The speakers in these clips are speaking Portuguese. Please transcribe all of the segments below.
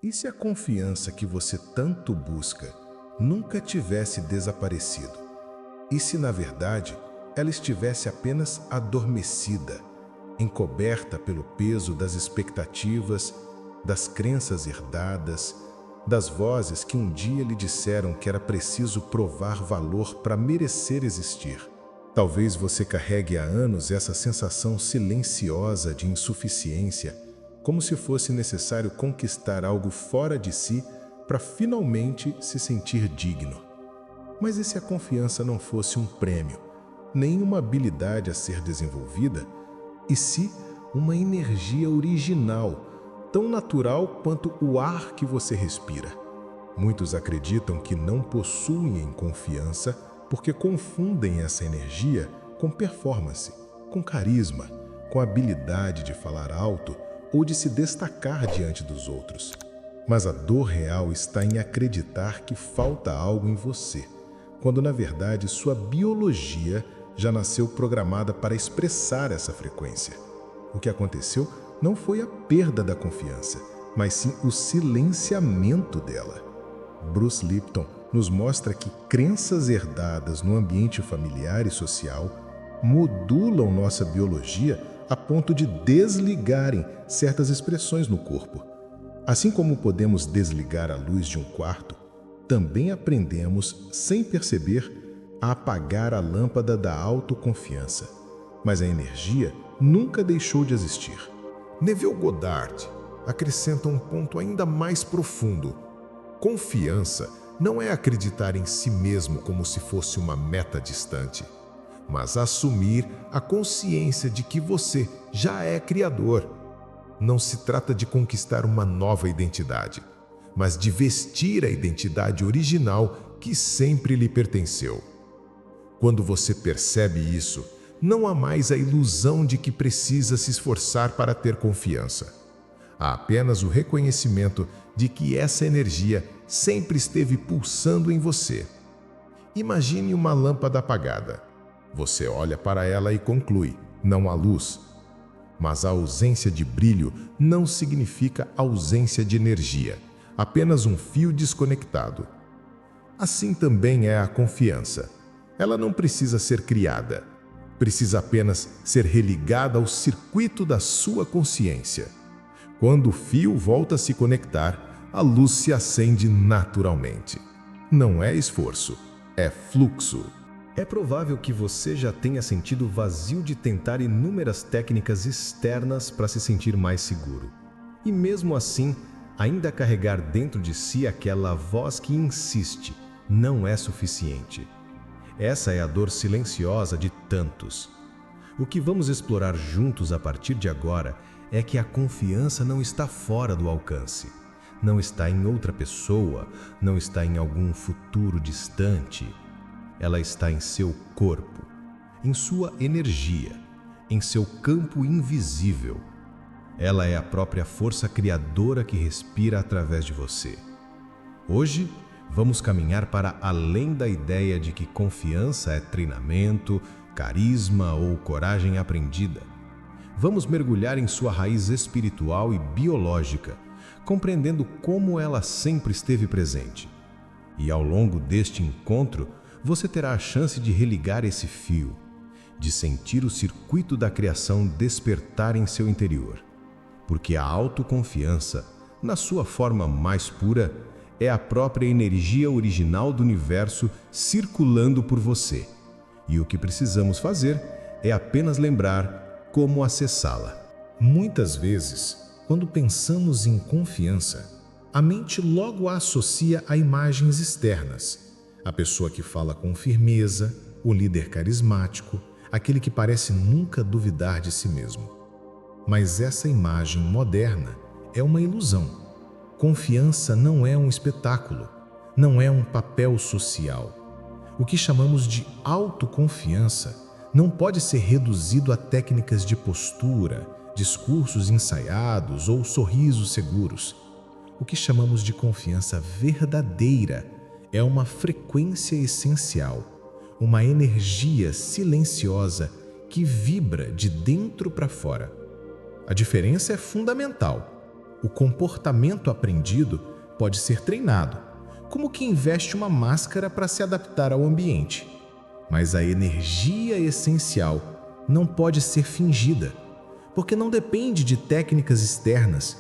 E se a confiança que você tanto busca nunca tivesse desaparecido? E se, na verdade, ela estivesse apenas adormecida, encoberta pelo peso das expectativas, das crenças herdadas, das vozes que um dia lhe disseram que era preciso provar valor para merecer existir? Talvez você carregue há anos essa sensação silenciosa de insuficiência, como se fosse necessário conquistar algo fora de si para finalmente se sentir digno. Mas e se a confiança não fosse um prêmio, nem uma habilidade a ser desenvolvida, e se uma energia original, tão natural quanto o ar que você respira? Muitos acreditam que não possuem confiança porque confundem essa energia com performance, com carisma, com habilidade de falar alto ou de se destacar diante dos outros. Mas a dor real está em acreditar que falta algo em você, quando na verdade sua biologia já nasceu programada para expressar essa frequência. O que aconteceu não foi a perda da confiança, mas sim o silenciamento dela. Bruce Lipton nos mostra que crenças herdadas no ambiente familiar e social modulam nossa biologia a ponto de desligarem certas expressões no corpo. Assim como podemos desligar a luz de um quarto, também aprendemos, sem perceber, a apagar a lâmpada da autoconfiança. Mas a energia nunca deixou de existir. Neville Goddard acrescenta um ponto ainda mais profundo. Confiança não é acreditar em si mesmo como se fosse uma meta distante, mas assumir a consciência de que você já é criador. Não se trata de conquistar uma nova identidade, mas de vestir a identidade original que sempre lhe pertenceu. Quando você percebe isso, não há mais a ilusão de que precisa se esforçar para ter confiança. Há apenas o reconhecimento de que essa energia sempre esteve pulsando em você. Imagine uma lâmpada apagada. Você olha para ela e conclui: não há luz. Mas a ausência de brilho não significa ausência de energia, apenas um fio desconectado. Assim também é a confiança. Ela não precisa ser criada, precisa apenas ser religada ao circuito da sua consciência. Quando o fio volta a se conectar, a luz se acende naturalmente. Não é esforço, é fluxo. É provável que você já tenha sentido o vazio de tentar inúmeras técnicas externas para se sentir mais seguro. E mesmo assim, ainda carregar dentro de si aquela voz que insiste: não é suficiente. Essa é a dor silenciosa de tantos. O que vamos explorar juntos a partir de agora é que a confiança não está fora do alcance. Não está em outra pessoa, não está em algum futuro distante. Ela está em seu corpo, em sua energia, em seu campo invisível. Ela é a própria força criadora que respira através de você. Hoje, vamos caminhar para além da ideia de que confiança é treinamento, carisma ou coragem aprendida. Vamos mergulhar em sua raiz espiritual e biológica, compreendendo como ela sempre esteve presente. E ao longo deste encontro, você terá a chance de religar esse fio, de sentir o circuito da criação despertar em seu interior. Porque a autoconfiança, na sua forma mais pura, é a própria energia original do universo circulando por você. E o que precisamos fazer é apenas lembrar como acessá-la. Muitas vezes, quando pensamos em confiança, a mente logo a associa a imagens externas. A pessoa que fala com firmeza, o líder carismático, aquele que parece nunca duvidar de si mesmo. Mas essa imagem moderna é uma ilusão. Confiança não é um espetáculo, não é um papel social. O que chamamos de autoconfiança não pode ser reduzido a técnicas de postura, discursos ensaiados ou sorrisos seguros. O que chamamos de confiança verdadeira é uma frequência essencial, uma energia silenciosa que vibra de dentro para fora. A diferença é fundamental. O comportamento aprendido pode ser treinado, como quem veste uma máscara para se adaptar ao ambiente. Mas a energia essencial não pode ser fingida, porque não depende de técnicas externas.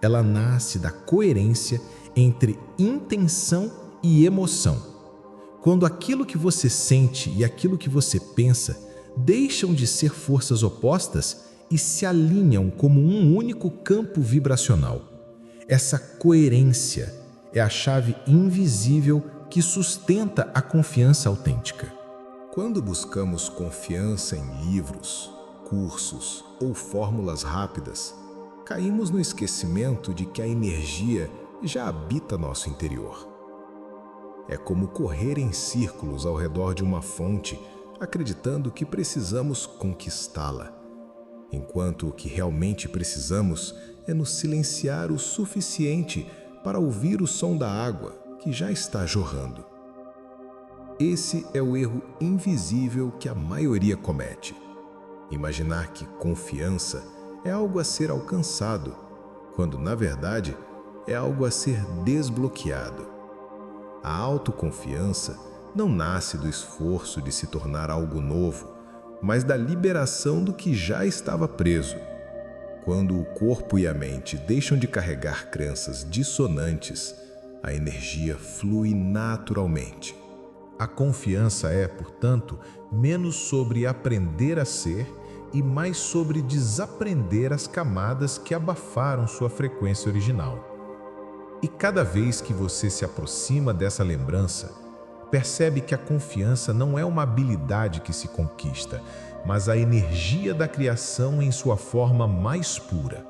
Ela nasce da coerência entre intenção e emoção. Quando aquilo que você sente e aquilo que você pensa deixam de ser forças opostas e se alinham como um único campo vibracional. Essa coerência é a chave invisível que sustenta a confiança autêntica. Quando buscamos confiança em livros, cursos ou fórmulas rápidas, caímos no esquecimento de que a energia já habita nosso interior. É como correr em círculos ao redor de uma fonte, acreditando que precisamos conquistá-la, enquanto o que realmente precisamos é nos silenciar o suficiente para ouvir o som da água que já está jorrando. Esse é o erro invisível que a maioria comete. Imaginar que confiança é algo a ser alcançado, quando, na verdade, é algo a ser desbloqueado. A autoconfiança não nasce do esforço de se tornar algo novo, mas da liberação do que já estava preso. Quando o corpo e a mente deixam de carregar crenças dissonantes, a energia flui naturalmente. A confiança é, portanto, menos sobre aprender a ser e mais sobre desaprender as camadas que abafaram sua frequência original. E cada vez que você se aproxima dessa lembrança, percebe que a confiança não é uma habilidade que se conquista, mas a energia da criação em sua forma mais pura,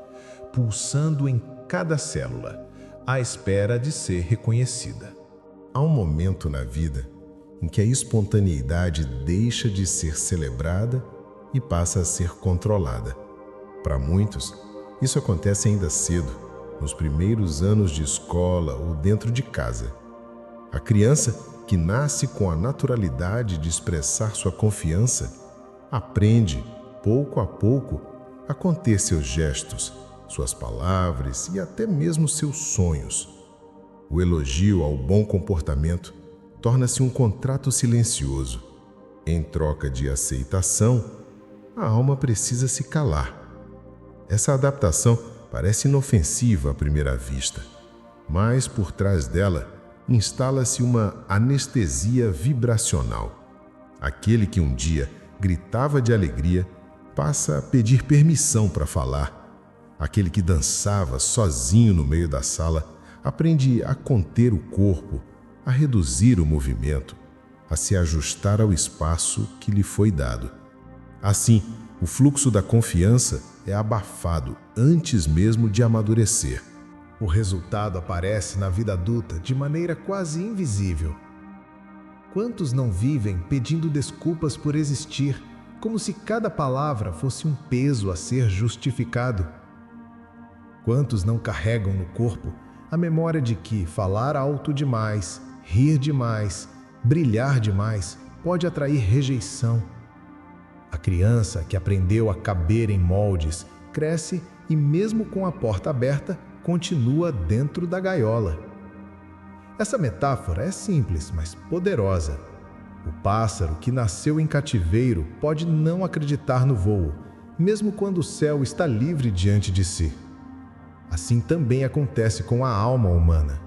pulsando em cada célula, à espera de ser reconhecida. Há um momento na vida em que a espontaneidade deixa de ser celebrada e passa a ser controlada. Para muitos, isso acontece ainda cedo, nos primeiros anos de escola ou dentro de casa. A criança, que nasce com a naturalidade de expressar sua confiança, aprende, pouco a pouco, a conter seus gestos, suas palavras e até mesmo seus sonhos. O elogio ao bom comportamento torna-se um contrato silencioso. Em troca de aceitação, a alma precisa se calar. Essa adaptação parece inofensiva à primeira vista, mas por trás dela instala-se uma anestesia vibracional. Aquele que um dia gritava de alegria passa a pedir permissão para falar. Aquele que dançava sozinho no meio da sala aprende a conter o corpo, a reduzir o movimento, a se ajustar ao espaço que lhe foi dado. Assim, o fluxo da confiança é abafado antes mesmo de amadurecer. O resultado aparece na vida adulta de maneira quase invisível. Quantos não vivem pedindo desculpas por existir, como se cada palavra fosse um peso a ser justificado? Quantos não carregam no corpo a memória de que falar alto demais, rir demais, brilhar demais pode atrair rejeição? A criança que aprendeu a caber em moldes cresce e, mesmo com a porta aberta, continua dentro da gaiola. Essa metáfora é simples, mas poderosa. O pássaro que nasceu em cativeiro pode não acreditar no voo, mesmo quando o céu está livre diante de si. Assim também acontece com a alma humana.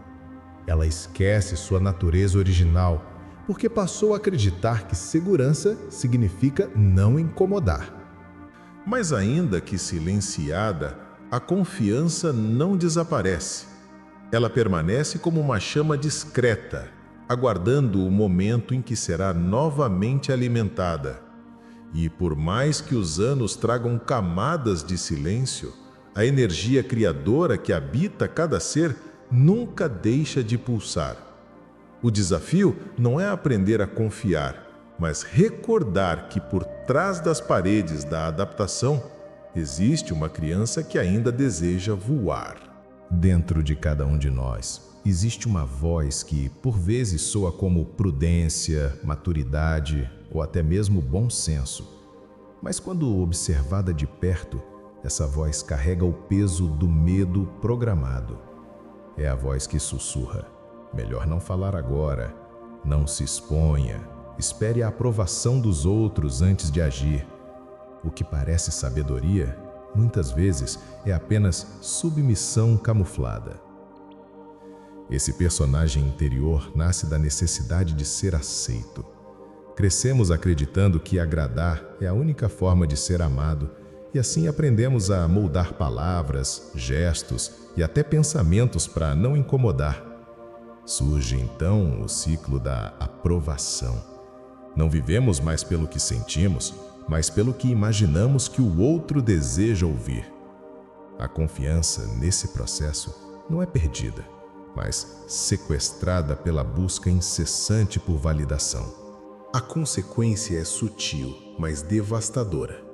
Ela esquece sua natureza original, porque passou a acreditar que segurança significa não incomodar. Mas ainda que silenciada, a confiança não desaparece. Ela permanece como uma chama discreta, aguardando o momento em que será novamente alimentada. E por mais que os anos tragam camadas de silêncio, a energia criadora que habita cada ser nunca deixa de pulsar. O desafio não é aprender a confiar, mas recordar que por trás das paredes da adaptação existe uma criança que ainda deseja voar. Dentro de cada um de nós existe uma voz que, por vezes, soa como prudência, maturidade ou até mesmo bom senso. Mas quando observada de perto, Essa voz carrega o peso do medo programado. É a voz que sussurra: melhor não falar agora, não se exponha, espere a aprovação dos outros antes de agir. O que parece sabedoria, muitas vezes, é apenas submissão camuflada. Esse personagem interior nasce da necessidade de ser aceito. Crescemos acreditando que agradar é a única forma de ser amado, e assim aprendemos a moldar palavras, gestos e até pensamentos para não incomodar. Surge então o ciclo da aprovação. Não vivemos mais pelo que sentimos, mas pelo que imaginamos que o outro deseja ouvir. A confiança nesse processo não é perdida, mas sequestrada pela busca incessante por validação. A consequência é sutil, mas devastadora.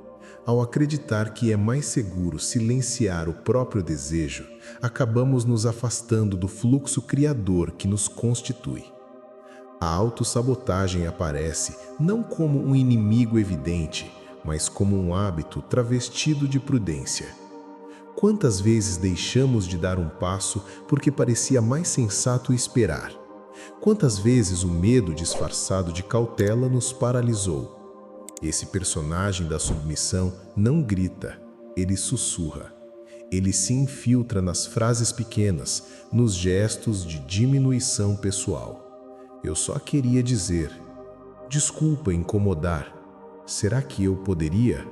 Ao acreditar que é mais seguro silenciar o próprio desejo, acabamos nos afastando do fluxo criador que nos constitui. A autossabotagem aparece não como um inimigo evidente, mas como um hábito travestido de prudência. Quantas vezes deixamos de dar um passo porque parecia mais sensato esperar? Quantas vezes o medo disfarçado de cautela nos paralisou? Esse personagem da submissão não grita, ele sussurra. Ele se infiltra nas frases pequenas, nos gestos de diminuição pessoal. Eu só queria dizer: desculpa incomodar. Será que eu poderia?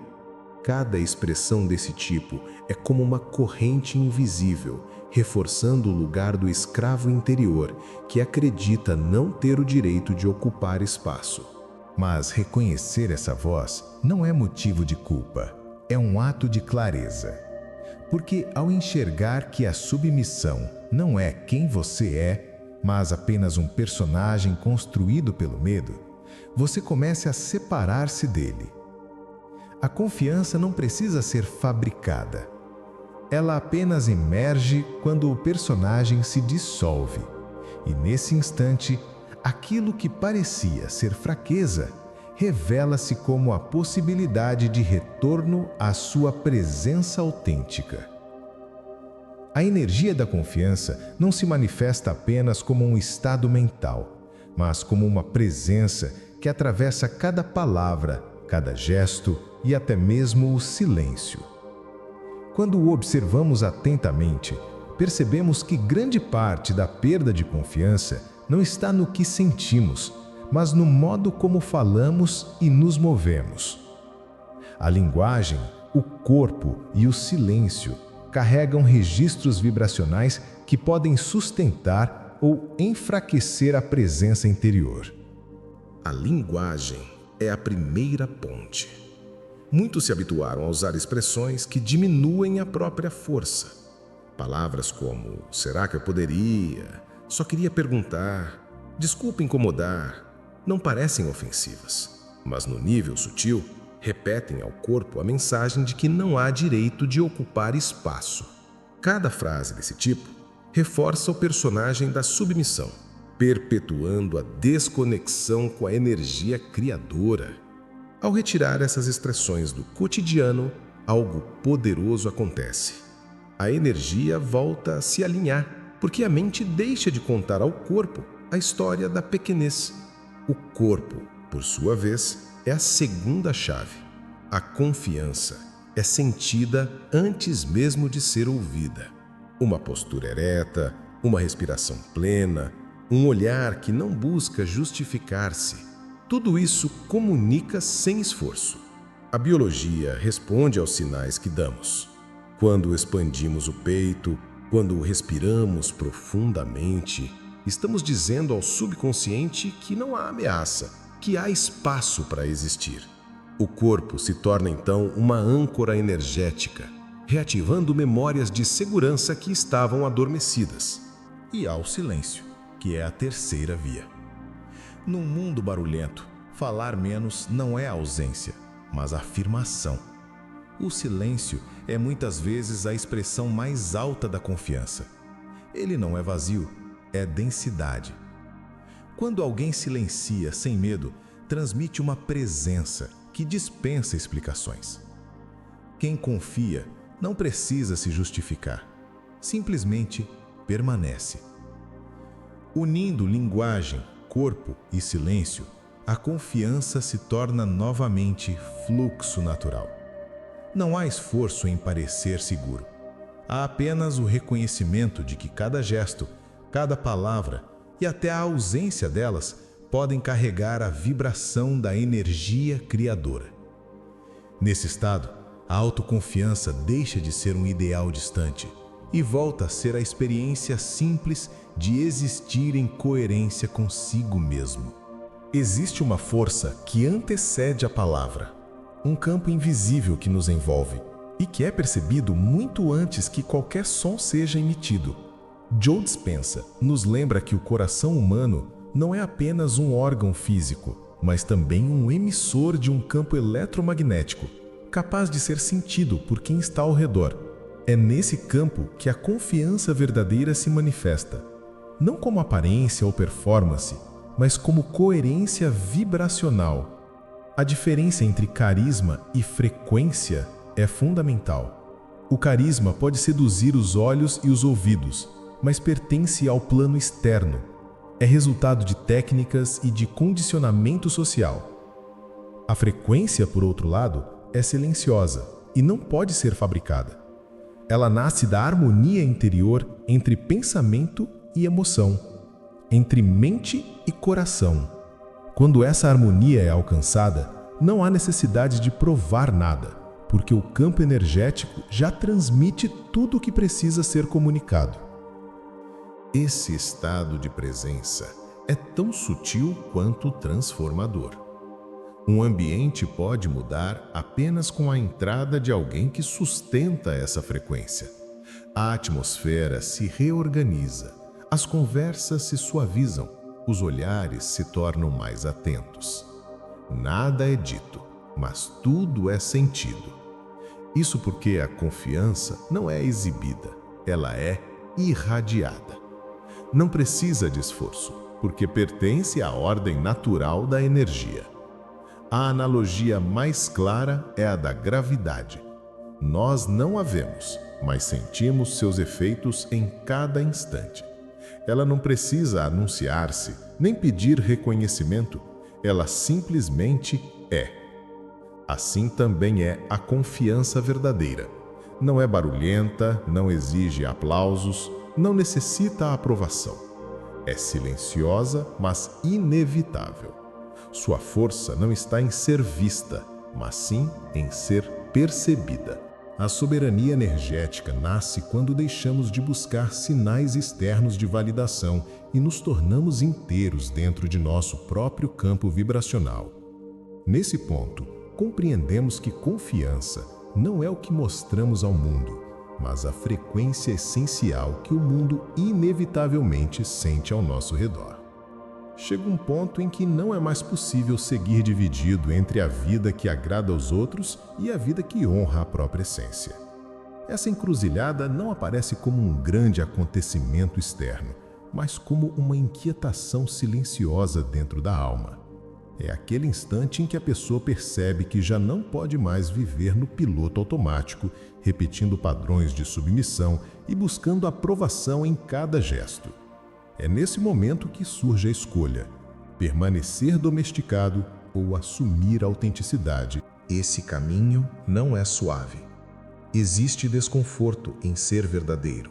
Cada expressão desse tipo é como uma corrente invisível, reforçando o lugar do escravo interior que acredita não ter o direito de ocupar espaço. Mas reconhecer essa voz não é motivo de culpa, é um ato de clareza. Porque ao enxergar que a submissão não é quem você é, mas apenas um personagem construído pelo medo, você começa a separar-se dele. A confiança não precisa ser fabricada. Ela apenas emerge quando o personagem se dissolve. E nesse instante, aquilo que parecia ser fraqueza revela-se como a possibilidade de retorno à sua presença autêntica. A energia da confiança não se manifesta apenas como um estado mental, mas como uma presença que atravessa cada palavra, cada gesto e até mesmo o silêncio. Quando o observamos atentamente, percebemos que grande parte da perda de confiança não está no que sentimos, mas no modo como falamos e nos movemos. A linguagem, o corpo e o silêncio carregam registros vibracionais que podem sustentar ou enfraquecer a presença interior. A linguagem é a primeira ponte. Muitos se habituaram a usar expressões que diminuem a própria força. Palavras como "será que eu poderia?", "só queria perguntar", "desculpa incomodar", não parecem ofensivas, mas no nível sutil, repetem ao corpo a mensagem de que não há direito de ocupar espaço. Cada frase desse tipo reforça o personagem da submissão, perpetuando a desconexão com a energia criadora. Ao retirar essas expressões do cotidiano, algo poderoso acontece. A energia volta a se alinhar, porque a mente deixa de contar ao corpo a história da pequenez. O corpo, por sua vez, é a segunda chave. A confiança é sentida antes mesmo de ser ouvida. Uma postura ereta, uma respiração plena, um olhar que não busca justificar-se. Tudo isso comunica sem esforço. A biologia responde aos sinais que damos. Quando expandimos o peito, quando respiramos profundamente, estamos dizendo ao subconsciente que não há ameaça, que há espaço para existir. O corpo se torna então uma âncora energética, reativando memórias de segurança que estavam adormecidas. E ao silêncio, que é a terceira via. Num mundo barulhento, falar menos não é ausência, mas afirmação. O silêncio é muitas vezes a expressão mais alta da confiança. Ele não é vazio, é densidade. Quando alguém silencia sem medo, transmite uma presença que dispensa explicações. Quem confia Não precisa se justificar. Simplesmente permanece. Unindo linguagem, corpo e silêncio, a confiança se torna novamente fluxo natural. Não há esforço em parecer seguro. Há apenas o reconhecimento de que cada gesto, cada palavra e até a ausência delas podem carregar a vibração da energia criadora. Nesse estado, a autoconfiança deixa de ser um ideal distante e volta a ser a experiência simples de existir em coerência consigo mesmo. Existe uma força que antecede a palavra, um campo invisível que nos envolve e que é percebido muito antes que qualquer som seja emitido. Joe Dispenza nos lembra que o coração humano não é apenas um órgão físico, mas também um emissor de um campo eletromagnético, capaz de ser sentido por quem está ao redor. É nesse campo que a confiança verdadeira se manifesta, não como aparência ou performance, mas como coerência vibracional. A diferença entre carisma e frequência é fundamental. O carisma pode seduzir os olhos e os ouvidos, mas pertence ao plano externo. É resultado de técnicas e de condicionamento social. A frequência, por outro lado, é silenciosa e não pode ser fabricada. Ela nasce da harmonia interior entre pensamento e emoção, entre mente e coração. Quando essa harmonia é alcançada, não há necessidade de provar nada, porque o campo energético já transmite tudo o que precisa ser comunicado. Esse estado de presença é tão sutil quanto transformador. Um ambiente pode mudar apenas com a entrada de alguém que sustenta essa frequência. A atmosfera se reorganiza, as conversas se suavizam, os olhares se tornam mais atentos. Nada é dito, mas tudo é sentido. Isso porque a confiança não é exibida, ela é irradiada. Não precisa de esforço, porque pertence à ordem natural da energia. A analogia mais clara é a da gravidade. Nós não a vemos, mas sentimos seus efeitos em cada instante. Ela não precisa anunciar-se, nem pedir reconhecimento, ela simplesmente é. Assim também é a confiança verdadeira. Não é barulhenta, não exige aplausos, não necessita aprovação. É silenciosa, mas inevitável. Sua força não está em ser vista, mas sim em ser percebida. A soberania energética nasce quando deixamos de buscar sinais externos de validação e nos tornamos inteiros dentro de nosso próprio campo vibracional. Nesse ponto, compreendemos que confiança não é o que mostramos ao mundo, mas a frequência essencial que o mundo inevitavelmente sente ao nosso redor. Chega um ponto em que não é mais possível seguir dividido entre a vida que agrada aos outros e a vida que honra a própria essência. Essa encruzilhada não aparece como um grande acontecimento externo, mas como uma inquietação silenciosa dentro da alma. É aquele instante em que a pessoa percebe que já não pode mais viver no piloto automático, repetindo padrões de submissão e buscando aprovação em cada gesto. É nesse momento que surge a escolha: permanecer domesticado ou assumir a autenticidade. Esse caminho não é suave. Existe desconforto em ser verdadeiro.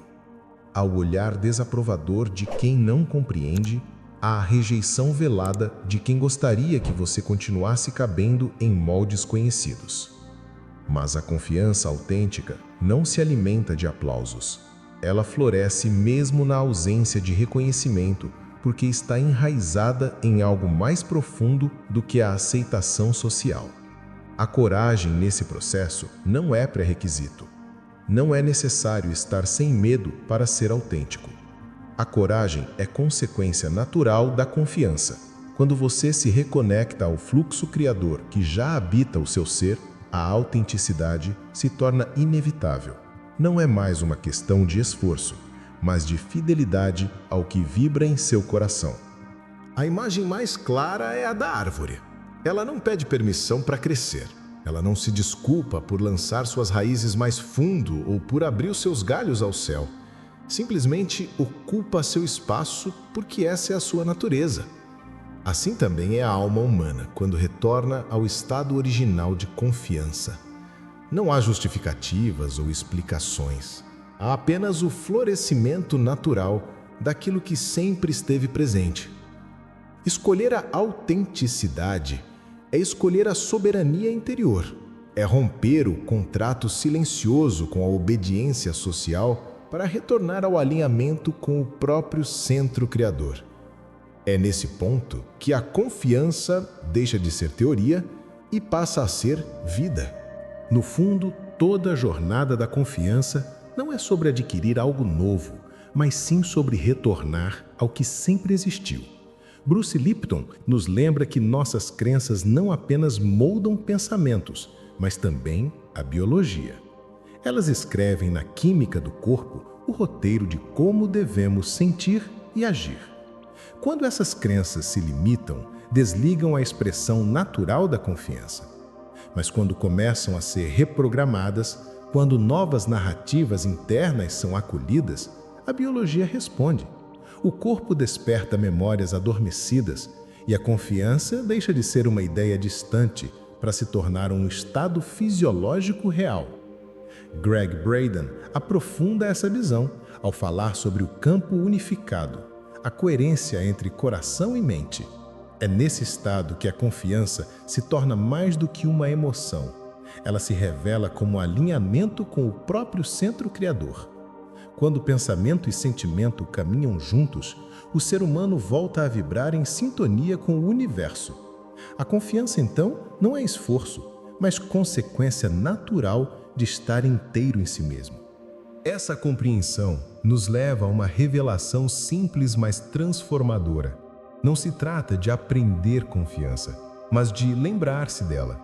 Ao olhar desaprovador de quem não compreende, há a rejeição velada de quem gostaria que você continuasse cabendo em moldes conhecidos. Mas a confiança autêntica não se alimenta de aplausos. Ela floresce mesmo na ausência de reconhecimento, porque está enraizada em algo mais profundo do que a aceitação social. A coragem nesse processo não é pré-requisito. Não é necessário estar sem medo para ser autêntico. A coragem é consequência natural da confiança. Quando você se reconecta ao fluxo criador que já habita o seu ser, a autenticidade se torna inevitável. Não é mais uma questão de esforço, mas de fidelidade ao que vibra em seu coração. A imagem mais clara é a da árvore. Ela não pede permissão para crescer. Ela não se desculpa por lançar suas raízes mais fundo ou por abrir os seus galhos ao céu. Simplesmente ocupa seu espaço porque essa é a sua natureza. Assim também é a alma humana quando retorna ao estado original de confiança. Não há justificativas ou explicações. Há apenas o florescimento natural daquilo que sempre esteve presente. Escolher a autenticidade é escolher a soberania interior, é romper o contrato silencioso com a obediência social para retornar ao alinhamento com o próprio centro criador. É nesse ponto que a confiança deixa de ser teoria e passa a ser vida. No fundo, toda a jornada da confiança não é sobre adquirir algo novo, mas sim sobre retornar ao que sempre existiu. Bruce Lipton nos lembra que nossas crenças não apenas moldam pensamentos, mas também a biologia. Elas escrevem na química do corpo o roteiro de como devemos sentir e agir. Quando essas crenças se limitam, desligam a expressão natural da confiança. Mas quando começam a ser reprogramadas, quando novas narrativas internas são acolhidas, a biologia responde. O corpo desperta memórias adormecidas e a confiança deixa de ser uma ideia distante para se tornar um estado fisiológico real. Greg Braden aprofunda essa visão ao falar sobre o campo unificado, a coerência entre coração e mente. É nesse estado que a confiança se torna mais do que uma emoção. Ela se revela como um alinhamento com o próprio centro criador. Quando pensamento e sentimento caminham juntos, o ser humano volta a vibrar em sintonia com o universo. A confiança, então, não é esforço, mas consequência natural de estar inteiro em si mesmo. Essa compreensão nos leva a uma revelação simples, mas transformadora. Não se trata de aprender confiança, mas de lembrar-se dela.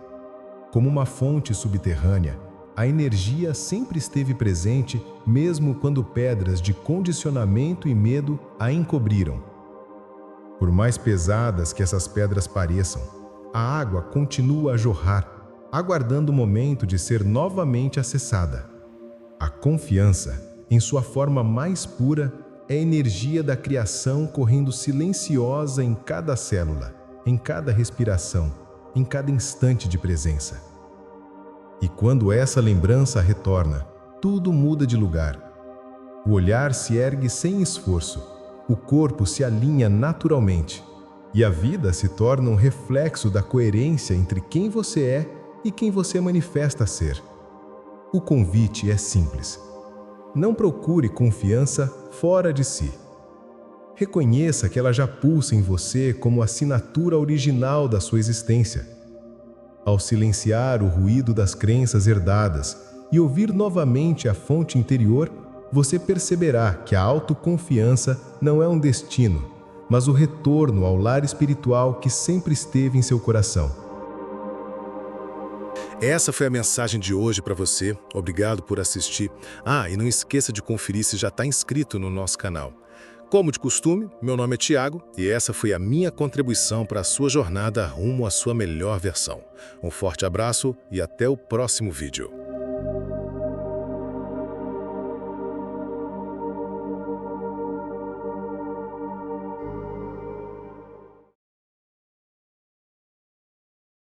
Como uma fonte subterrânea, a energia sempre esteve presente, mesmo quando pedras de condicionamento e medo a encobriram. Por mais pesadas que essas pedras pareçam, a água continua a jorrar, aguardando o momento de ser novamente acessada. A confiança, em sua forma mais pura, é a energia da criação correndo silenciosa em cada célula, em cada respiração, em cada instante de presença. E quando essa lembrança retorna, tudo muda de lugar. O olhar se ergue sem esforço, o corpo se alinha naturalmente, e a vida se torna um reflexo da coerência entre quem você é e quem você manifesta ser. O convite é simples. Não procure confiança fora de si. Reconheça que ela já pulsa em você como assinatura original da sua existência. Ao silenciar o ruído das crenças herdadas e ouvir novamente a fonte interior, você perceberá que a autoconfiança não é um destino, mas o retorno ao lar espiritual que sempre esteve em seu coração. Essa foi a mensagem de hoje para você. Obrigado por assistir. E não esqueça de conferir se já está inscrito no nosso canal. Como de costume, meu nome é Tiago e essa foi a minha contribuição para a sua jornada rumo à sua melhor versão. Um forte abraço e até o próximo vídeo.